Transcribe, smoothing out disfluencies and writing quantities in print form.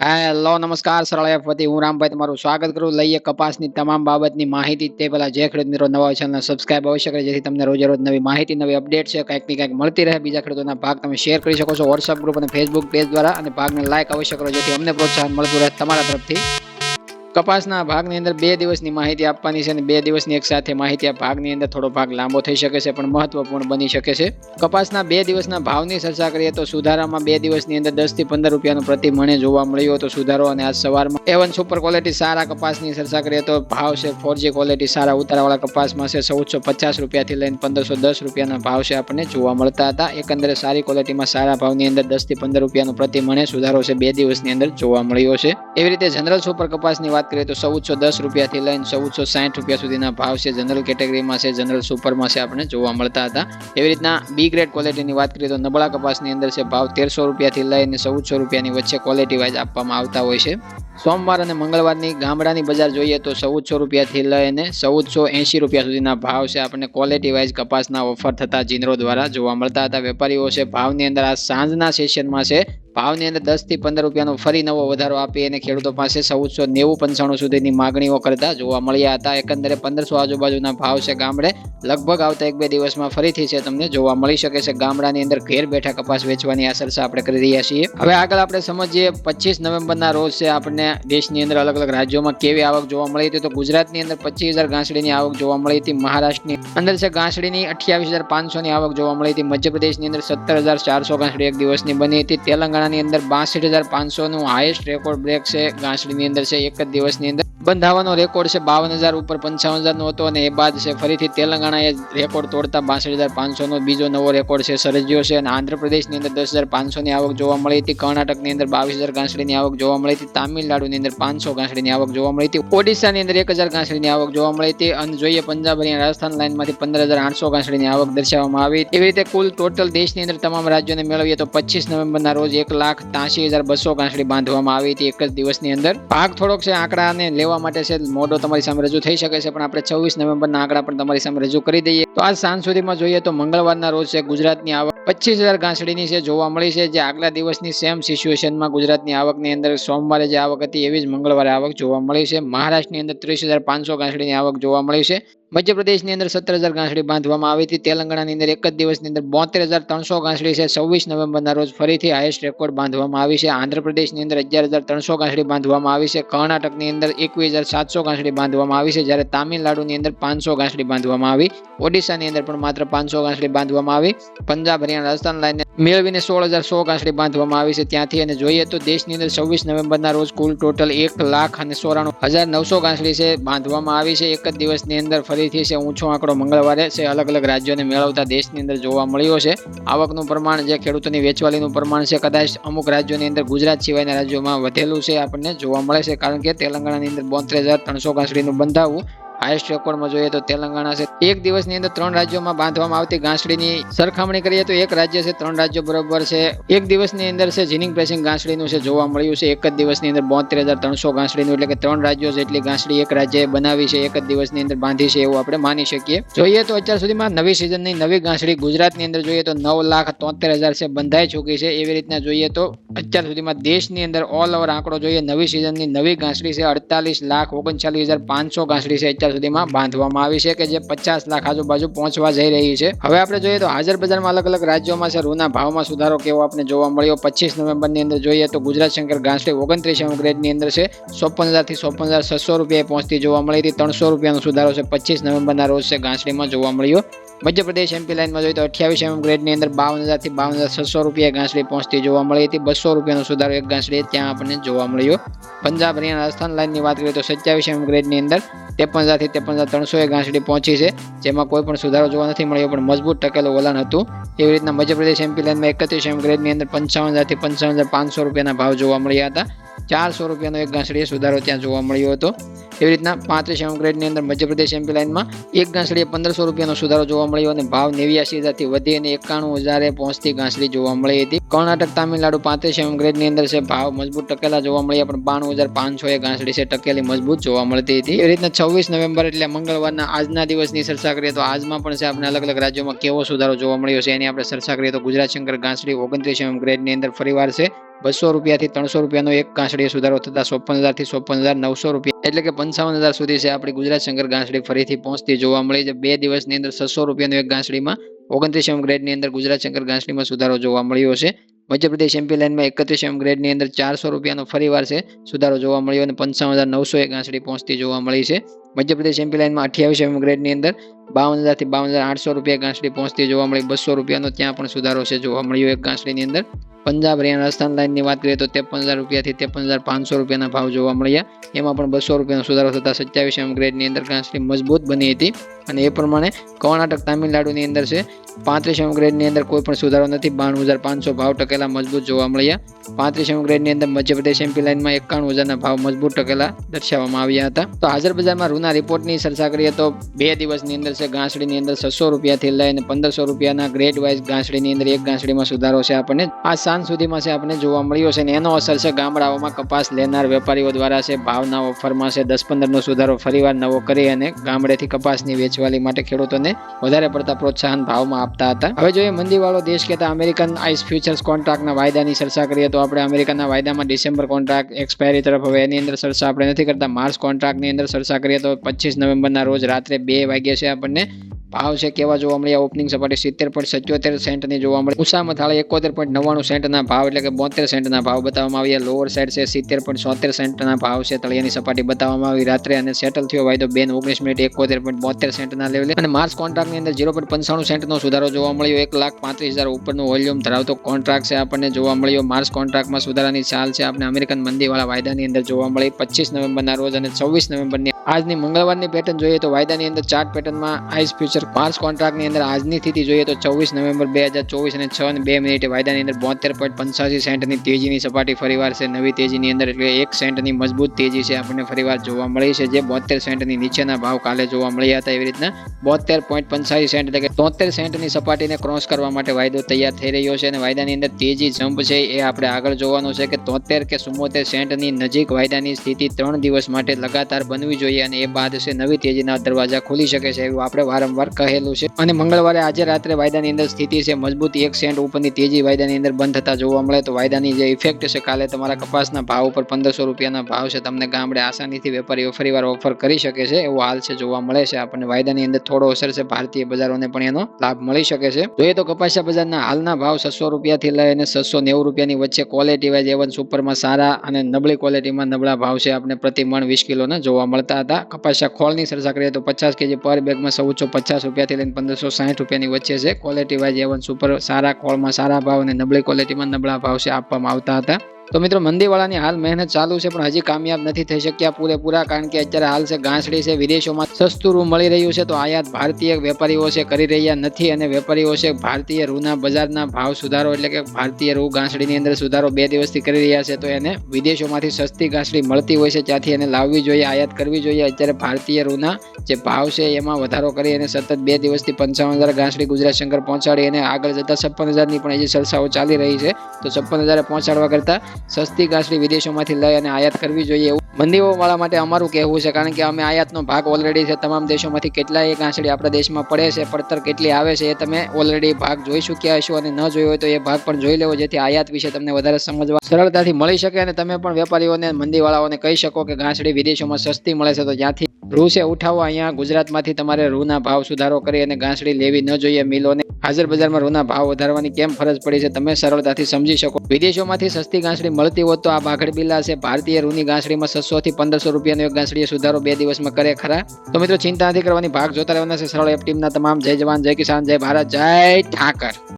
Hello નમસ્કાર સરળ F વતી હું રામભાઈ તમારું સ્વાગત કરું. લઈએ કપાસની તમામ બાબતની માહિતી. તે પહેલા જે ખેડૂત મિત્રો નવા હોય ચેનલને સબસ્ક્રાઇબ અવશ્ય કરે જેથી તમને રોજે રોજ નવી માહિતી નવી અપડેટ છે કંઈક ને કંઈક મળતી રહે. બીજા ખેડૂતોના ભાગ તમે શેર કરી શકો છો વોટ્સઅપ ગ્રુપ અને ફેસબુક પેજ દ્વારા, અને ભાગને લાઈક અવશ્ય કરો જેથી અમને પ્રોત્સાહન મળતું રહે તમારા તરફથી. કપાસના ભાગની અંદર 2 દિવસની માહિતી આપવાની છે અને 2 દિવસની એક સાથે માહિતી આ ભાગની અંદર થોડો ભાગ લાંબો થઈ શકે છે પણ મહત્વપૂર્ણ બની શકે છે. કપાસના 2 દિવસના ભાવની ચર્ચા કરીએ તો સુધારામાં 2 દિવસની અંદર 10 થી 15 રૂપિયાનો પ્રતિ મણે જોવા મળ્યો હતો સુધારો. અને આજ સવારમાં A1 સુપર ક્વોલિટી સારા કપાસની ચર્ચા કરીએ તો ભાવ છે 4G ક્વોલિટી સારા ઉતારાવાળા કપાસમાં છે 1450 રૂપિયાથી લઈને 1510 રૂપિયાના ભાવ છે આપણને જોવા મળતા હતા. એકંદરે સારી ક્વોલિટીમાં સારા ભાવની અંદર 10 થી 15 રૂપિયાનો પ્રતિ મણે સુધારો છે 2 દિવસની અંદર જોવા મળ્યો છે. એવી રીતે જનરલ સુપર કપાસની વાત કરીએ તો 1410 રૂપિયાથી લઈને 1460 રૂપિયા સુધીના ભાવ છે જનરલ કેટેગરીમાં છે, જનરલ સુપરમાં છે આપણે જોવા મળતા હતા. એવી રીતના બી ગ્રેડ ક્વોલિટીની વાત કરીએ તો નબળા કપાસની અંદર છે ભાવ 1300 રૂપિયાથી લઈને 1400 રૂપિયાની વચ્ચે ક્વોલિટી વાઇઝ આપવામાં આવતા હોય છે. સોમવાર અને મંગળવારની ગામડાની બજાર જોઈએ તો 1400 રૂપિયાથી લઈને 1480 રૂપિયા સુધીના ભાવ છે આપણને ક્વોલિટી વાઇઝ કપાસના ઓફર થતા જીનરો દ્વારા જોવા મળતા હતા. વેપારીઓ છે ભાવની અંદર આ સાંજના સેશનમાં છે ભાવની અંદર 10 થી 15 રૂપિયાનો ફરી નવો વધારો આપી અને ખેડૂતો પાસે 1490-95 સુધીની માગણીઓ કરતા જોવા મળ્યા હતા. એકંદરે 1500 આજુબાજુના ભાવ છે ગામડે લગભગ આવતા 1-2 દિવસમાં ફરીથી છે તમને જોવા મળી શકે છે. ગામડાની અંદર ઘેર બેઠા કપાસ વેચવાની આ ચર્ચા આપણે કરી રહ્યા છીએ. હવે આગળ આપણે સમજીએ 25 નવેમ્બરના રોજ છે આપણને દેશની અંદર અલગ અલગ રાજ્યોમાં કેવી આવક જોવા મળી હતી. તો ગુજરાતની અંદર 25,000 ગાંસડીની આવક જોવા મળી હતી. મહારાષ્ટ્રની અંદર છે ગાંસડીની 28,500ની આવક જોવા મળી હતી. મધ્યપ્રદેશની અંદર 17,400 ગાંસડી એક દિવસની બની હતી. તેલંગાણાની અંદર 62,500 નું હાઈએસ્ટ રેકોર્ડ બ્રેક છે ગાંસડીની અંદર છે એક જ દિવસની અંદર. બંધાવાનો રેકોર્ડ છે 52,000 ઉપર 55,000 નો હતો અને એ બાદ છે ફરીથી તેલંગાણાએ રેકોર્ડ તોડતા 62,500 નો બીજો નવો રેકોર્ડ છે સર્જ્યો છે. અને આંધ્રપ્રદેશની અંદર 10,500 ની આવક જોવા મળી હતી. કર્ણાટકની અંદર 22,000 ગાંસડીની આવક જોવા મળી હતી. તામિલનાડુની અંદર 500 ગાંસડીની આવક જોવા મળી હતી. ઓડિશાની અંદર 1,000 ગાંસડીની આવક જોવા મળી હતી. અને જોઈએ પંજાબ અને રાજસ્થાન લાઇનમાંથી 15,800 ગાંસડીની આવક દર્શાવવામાં આવી. એવી રીતે કુલ ટોટલ દેશની અંદર તમામ રાજ્યોને મેળવીએ તો 25 નવેમ્બરના રોજ 1,83,200 ગાંસડી બાંધવામાં આવી હતી એક જ દિવસની અંદર. ભાગ થોડોક છે આંકડાને લેવા માટે છે મોડો તમારી સામે રજૂ થઈ શકે છે પણ આપણે 24 નવેમ્બરના આંકડા પણ તમારી સામે રજૂ કરી દઈએ. તો આજ સાંજ સુધીમાં જોઈએ તો મંગળવારના રોજ છે ગુજરાતની આવક 25,000 ગાંસડીની છે જોવા મળી છે. જે આગલા દિવસની સેમ સિચ્યુએશનમાં ગુજરાતની આવકની અંદર સોમવારે જે આવક હતી એવી જ મંગળવારે આવક જોવા મળી છે. મહારાષ્ટ્રની અંદર 30,500 ગાંસડીની આવક જોવા મળી છે. મધ્યપ્રદેશની અંદર 17,000 ગાંસડી બાંધવામાં આવી હતી. તેલંગાણાની અંદર એક જ દિવસની અંદર 72,300 ગાંસડી છે 26 નવેમ્બરના રોજ ફરીથી હાઈએસ્ટ રેકોર્ડ બાંધવામાં આવી છે. આંધ્રપ્રદેશની અંદર 11,300 ગાંસડી બાંધવામાં આવી છે. કર્ણાટકની અંદર 21,700 ગાંસડી બાંધવામાં આવી છે. જ્યારે તામિલનાડુની અંદર 500 ગાંસડી બાંધવામાં આવી. ઓડિશાની અંદર પણ માત્ર 500 ગાંસડી બાંધવામાં આવી. પંજાબ હરિયાણા રાજસ્થાન લાઇન મેળવીને 16,100 ગાંસડી બાંધવામાં આવી છે ત્યાંથી. અને જોઈએ તો દેશની અંદર 26 નવેમ્બરના રોજ કુલ ટોટલ 1,94,900 ગાંસડી છે બાંધવામાં આવી છે એક જ દિવસની અંદર. ફરીથી છે ઊંચો આંકડો મંગળવારે છે અલગ અલગ રાજ્યોને મેળવતા દેશની અંદર જોવા મળ્યો છે. આવકનું પ્રમાણ જે ખેડૂતોની વેચવાલીનું પ્રમાણ છે કદાચ અમુક રાજ્યોની અંદર ગુજરાત સિવાયના રાજ્યોમાં વધેલું છે આપણને જોવા મળે છે. કારણ કે તેલંગાણાની અંદર 72,300 ગાંસડીનું બંધાવું હાઈએસ્ટ રેકોર્ડમાં જોઈએ તો તેલંગાણા છે. એક દિવસની અંદર 3 રાજ્યોમાં બાંધવામાં આવતી ગાંસડીની સરખામણી કરીએ તો એક રાજ્ય છે 3 રાજ્યો બરોબર છે. એક દિવસની અંદર છે જીનિંગ પ્રેસિંગ ગાંસડીનું છે જોવા મળ્યું છે એક જ દિવસની અંદર 72,300 ગાંસડીનું, એટલે કે 3 રાજ્યો જેટલી ગાંસડી એક રાજ્યએ બનાવી છે એક જ દિવસની અંદર બાંધી છે એવું આપણે માની શકીએ. જોઈએ તો અત્યાર સુધીમાં નવી સિઝનની નવી ગાંસડી ગુજરાતની અંદર જોઈએ તો 9,73,000 છે બંધાઈ ચૂકી છે. એવી રીતના જોઈએ તો અત્યાર સુધીમાં દેશની અંદર ઓલ ઓવર આંકડો જોઈએ નવી સિઝનની નવી ગાંસડી છે 48,39,500 ગાંસડી છે સુધીમાં બાંધવામાં આવી છે કે જે 50 લાખ આજુબાજુ પહોંચવા જઈ રહી છે. હવે આપણે જોઈએ તો હાજર બજારમાં અલગ અલગ રાજ્યોમાં છે રૂના ભાવમાં સુધારો કેવો આપણે જોવા મળ્યો. 25 નવેમ્બરની અંદર જોઈએ તો ગુજરાત શંકર ગાંસડી 29 ગ્રેડની અંદર છે 54,000 થી 54,600 રૂપિયા પહોંચતી જોવા મળી હતી. 300 રૂપિયાનો સુધારો છે 25 નવેમ્બરના રોજ છે ગાંસડીમાં જોવા મળ્યો. મધ્યપ્રદેશ એમપી લાઇનમાં જોઈએ તો 28 ગ્રેડની અંદર 52,000 થી 52,600 રૂપિયા ગાંસડી પહોંચતી જોવા મળી હતી. 200 રૂપિયાનો સુધારો એક ગાંસડી ત્યાં આપણને જોવા મળ્યો. પંજાબ હરિયાણા રાજસ્થાન લાઇનની વાત કરીએ તો 27 ગ્રેડની અંદર 53,000 થી 53,300 એ ગાંસડી પહોંચી છે જેમાં કોઈ પણ સુધારો જોવા નથી મળ્યો પણ મજબૂત ટકેલું વલણ હતું. એવી રીતના મધ્યપ્રદેશ એમપી લાઇનમાં 31 ગ્રેડની અંદર 55,000 થી 55,500 રૂપિયાના ભાવ જોવા મળ્યા હતા. 400 રૂપિયાનો એક ગાંસડીએ સુધારો ત્યાં જોવા મળ્યો હતો. એવી રીતના 35 ગ્રેડની અંદર મધ્યપ્રદેશ એમપી લાઇનમાં એક ગાંસડીએ 1,500 રૂપિયાનો સુધારો જોવા મળ્યો અને ભાવ 89,000 થી વધી અને 91,000 પહોંચતી ગાંસડી જોવા મળી હતી. કર્ણાટક તામિલનાડુ 35 ગ્રેડની અંદર છે ભાવ મજબૂત ટકેલા જોવા મળ્યા પણ 92,500 એ ગાંસડી છે ટકેલી મજબૂત જોવા મળતી હતી. એવી રીતના 26 નવેમ્બર એટલે મંગળવારના આજના દિવસની ચર્ચા કરીએ તો આજમાં પણ છે આપણે અલગ અલગ રાજ્યોમાં કેવો સુધારો જોવા મળ્યો છે એની આપણે ચર્ચા કરીએ તો ગુજરાત શંકર ગાંસડી 29 ગ્રેડની અંદર ફરીવાર છે રૂપિયા થી 300 રૂપિયાનો એક ગાંસડીએ સુધારો થતા 54,000 થી 54,900 રૂપિયા એટલે કે 55,000 સુધી છે આપણી ગુજરાત શંકર ગાંસડી ફરીથી પહોંચતી જોવા મળી છે. 2 દિવસની અંદર 600 રૂપિયાનો એક ગાંસડીમાં 29 ગ્રેડની અંદર ગુજરાત શંકર ગાંસડીમાં સુધારો જોવા મળ્યો છે. મધ્યપ્રદેશ એમપી લાઇનમાં 31 ગ્રેડની અંદર 400 રૂપિયાનો ફરીવાર છે સુધારો જોવા મળ્યો અને 55,900 એક ગાંસડી પહોંચતી જોવા મળી છે. મધ્યપ્રદેશ એમપી લાઇનમાં 28 ગ્રેડની અંદર 52,000 થી 52,800 રૂપિયા ગાંસડી પહોંચતી જોવા મળી. 200 રૂપિયાનો ત્યાં પણ સુધારો છે જોવા મળ્યો એક ગાંસડીની અંદર. પંજાબ હરિયાણા રાજસ્થાન લાઇનની વાત કરીએ તો 53,000 રૂપિયાથી 53,500 રૂપિયાના ભાવ જોવા મળ્યા. એમાં પણ 200 રૂપિયાનો સુધારો થતા 27 ગ્રેડની અંદર ગાંસડી મજબૂત બની હતી અને એ પ્રમાણે કર્ણાટક તામિલનાડુની અંદર છે 35 ગ્રેડની અંદર કોઈ પણ સુધારો નથી. 92,500 ભાવ ટકેલા મજબૂત જોવા મળ્યા. 35 ગ્રેડની અંદર મધ્યપ્રદેશ એમપી લાઇનમાં 51,000ના ભાવ મજબૂત ટકેલા દર્શાવવામાં આવ્યા હતા. તો હાજર બજારમાં રૂના રિપોર્ટની ચર્ચા કરીએ તો 2 દિવસની અંદર છે ગાંસડીની અંદર 600 રૂપિયાથી લઈને 1,500 રૂપિયાના ગ્રેડ વાઇઝ ગાંસડીની અંદર એક ગાંસડીમાં સુધારો છે આપણને આ સાંજ સુધીમાં છે આપણને જોવા મળ્યો છે અને એનો અસર છે ગામડાઓમાં કપાસ લેનાર વેપારીઓ દ્વારા છે ભાવના ઓફરમાં છે 10-15નો સુધારો ફરીવાર નવો કરી અને ગામડેથી કપાસની વેચવાલી માટે ખેડૂતોને વધારે પડતા પ્રોત્સાહન ભાવમાં આપતા હતા. હવે જોઈએ મંદીવાળો દેશ કહેતા અમેરિકન આઈસ ફ્યુચર્સ કોન્ટ્રાક્ટના વાયદાની ચર્ચા કરીએ તો આપણે અમેરિકાના વાયદામાં ડિસેમ્બર કોન્ટ્રાક્ટ એક્સપાયરી તરફ હવે એની અંદર ચર્ચા આપણે નથી કરતા. માર્ચ કોન્ટ્રાક્ટની અંદર ચર્ચા કરીએ તો 25 નવેમ્બરના રોજ રાત્રે 2 વાગ્યે છે આપણને ભાવ છે કેવા જોવા મળ્યા. ઓપનિંગ સપાટી 70.77 સેન્ટની જોવા મળી. ઉષા મથાળે 71.99 સેન્ટના ભાવ એટલે કે 72 સેન્ટના ભાવ બતાવવામાં આવ્યા. લોઅર સાઈડ છે 70.76 સેન્ટના ભાવ છે તળિયાની સપાટી બતાવવામાં આવી રાત્રે અને સેટલ થયો વાયદો 2:19 71.72 સેન્ટના લેવલે. અને માર્ચ કોન્ટ્રાક્ટની અંદર 0.95 સેન્ટનો સુધારો જોવા મળ્યો. 1,35,000 ઉપરનું વોલ્યુમ ધરાવતો કોન્ટ્રાક્ટ છે આપણને જોવા મળ્યો. માર્ચ કોન્ટ્રાક્ટમાં સુધારાની ચાલ છે આપણે અમેરિકન મંદીવાળા વાયદાની અંદર જોવા મળી 25 નવેમ્બરના રોજ અને 24 નવેમ્બરની આજની મંગળવારની પેટર્ન જોઈએ તો વાયદાની અંદર ચાર્ટ પેટર્નમાં આઈસ ફ્યુચર માર્ચ કોન્ટ્રાક્ટની અંદર આજની સ્થિતિ જોઈએ તો 24 નવેમ્બર 2024 અને 6:02 વાયદાની અંદર 72.85 સેન્ટની તેજીની સપાટી ફરીવાર છે નવી તેજીની અંદર એટલે 1 સેન્ટની મજબૂત તેજી છે આપણને ફરીવાર જોવા મળી છે જે 72 સેન્ટની નીચેના ભાવ કાલે જોવા મળ્યા હતા. એવી રીતના 72.85 સેન્ટ એટલે કે 73 સેન્ટની સપાટીને ક્રોસ કરવા માટે વાયદો તૈયાર થઈ રહ્યો છે અને વાયદાની અંદર તેજી જમ્પ છે એ આપણે આગળ જોવાનું છે કે 73 કે 74 સેન્ટની નજીક વાયદાની સ્થિતિ 3 દિવસ માટે લગાતાર બનવી જોઈએ અને એ બાદ છે નવી તેજીના દરવાજા ખુલી શકે છે એવું આપણે વારંવાર કહેલું છે. અને મંગળવારે આજે રાત્રે વાયદાની અંદર સ્થિતિ છે મજબૂત 1 સેન્ટ ઉપરની તેજી વાયદાની અંદર બંધ થતા જોવા મળે તો વાયદાની જે ઇફેક્ટ છે કાલે તમારા કપાસના ભાવ ઉપર 1,500 રૂપિયાના ભાવ છે તમને ગામડે આસાનીથી વેપારીઓ ફરીવાર ઓફર કરી શકે છે એવો હાલ છે જોવા મળે છે. આપણને વાયદાની અંદર થોડો અસર છે ભારતીય બજારોને પણ એનો લાભ મળી શકે છે. જોઈએ તો કપાસિયા બજારના હાલના ભાવ 600 રૂપિયાથી લઈને 690 રૂપિયાની વચ્ચે ક્વોલિટી વાઇઝ A1 સુપરમાં સારા અને નબળી ક્વોલિટીમાં નબળા ભાવ છે આપણે પ્રતિ મણ 20 કિલોના જોવા મળતા હતા. કપાસિયા ખોળની ચર્ચા કરીએ તો 50 kg પર બેગમાં 1450 રૂપિયાથી લઈને 1,560 રૂપિયાની વચ્ચે છે. ક્વોલિટી વાઇઝ A1 સુપર સારા ખોળમાં સારા ભાવ અને નબળી ક્વોલિટીમાં નબળા ભાવ છે આપવામાં આવતા હતા. તો મિત્રો મંદીવાળાની હાલ મહેનત ચાલુ છે પણ હજી કામયાબ નથી થઈ શક્યા પૂરેપૂરા કારણ કે અત્યારે હાલ છે ગાંસડી છે વિદેશોમાં સસ્તું રૂ મળી રહ્યું છે તો આયાત ભારતીય વેપારીઓ છે કરી રહ્યા નથી અને વેપારીઓ છે ભારતીય રૂના બજારના ભાવ સુધારો એટલે કે ભારતીય રૂ ગાંસડીની અંદર સુધારો 2 દિવસથી કરી રહ્યા છે તો એને વિદેશોમાંથી સસ્તી ગાંસડી મળતી હોય છે ત્યાંથી એને લાવવી જોઈએ આયાત કરવી જોઈએ. અત્યારે ભારતીય રૂના જે ભાવ છે એમાં વધારો કરી અને સતત 2 દિવસથી 55,000 ગાંસડી ગુજરાત શંકર પહોંચાડી અને આગળ જતા 56,000ની પણ હજી ચર્ચાઓ ચાલી રહી છે તો 56,000 પહોંચાડવા કરતા સસ્તી ગાંસડી વિદેશોમાંથી લઈ અને આયાત કરવી જોઈએ એવું મંદીઓવાળા માટે અમારું કહેવું છે કારણ કે અમે આયાતનો ભાગ ઓલરેડી છે તમામ દેશોમાંથી કેટલાય ગાંસડી આપણા દેશમાં પડે છે પડતર કેટલી આવે છે એ તમે ઓલરેડી ભાગ જોઈ ચૂક્યા હશો અને ન જોયો હોય તો એ ભાગ પણ જોઈ લેવો જેથી આયાત વિશે તમને વધારે સમજવા સરળતાથી મળી શકે અને તમે પણ વેપારીઓને મંદીવાળાઓને કહી શકો કે ગાંસડી વિદેશોમાં સસ્તી મળે છે તો જ્યાંથી રૂ છે ઉઠાવો અહીંયા ગુજરાતમાંથી તમારે રૂના ભાવ સુધારો કરી અને ગાંસડી લેવી ન જોઈએ મિલોને. હાજર બજારમાં રૂના ભાવ વધારવાની કેમ ફરજ પડી છે તમે સરળતાથી સમજી શકો. વિદેશોમાંથી સસ્તી ગાંસડી મળતી હોત તો આ ભાગડ બિલ્લા છે ભારતીય રૂની ગાંસડીમાં 600 થી 1,500 રૂપિયાનો એક ગાંસડીએ સુધારો 2 દિવસમાં કરે ખરા. તો મિત્રો ચિંતા નથી કરવાની ભાગ જોતા રહેવાના છે સરળ એફ ટીમના તમામ. જય જવાન જય કિસાન જય ભારત જય ઠાકર.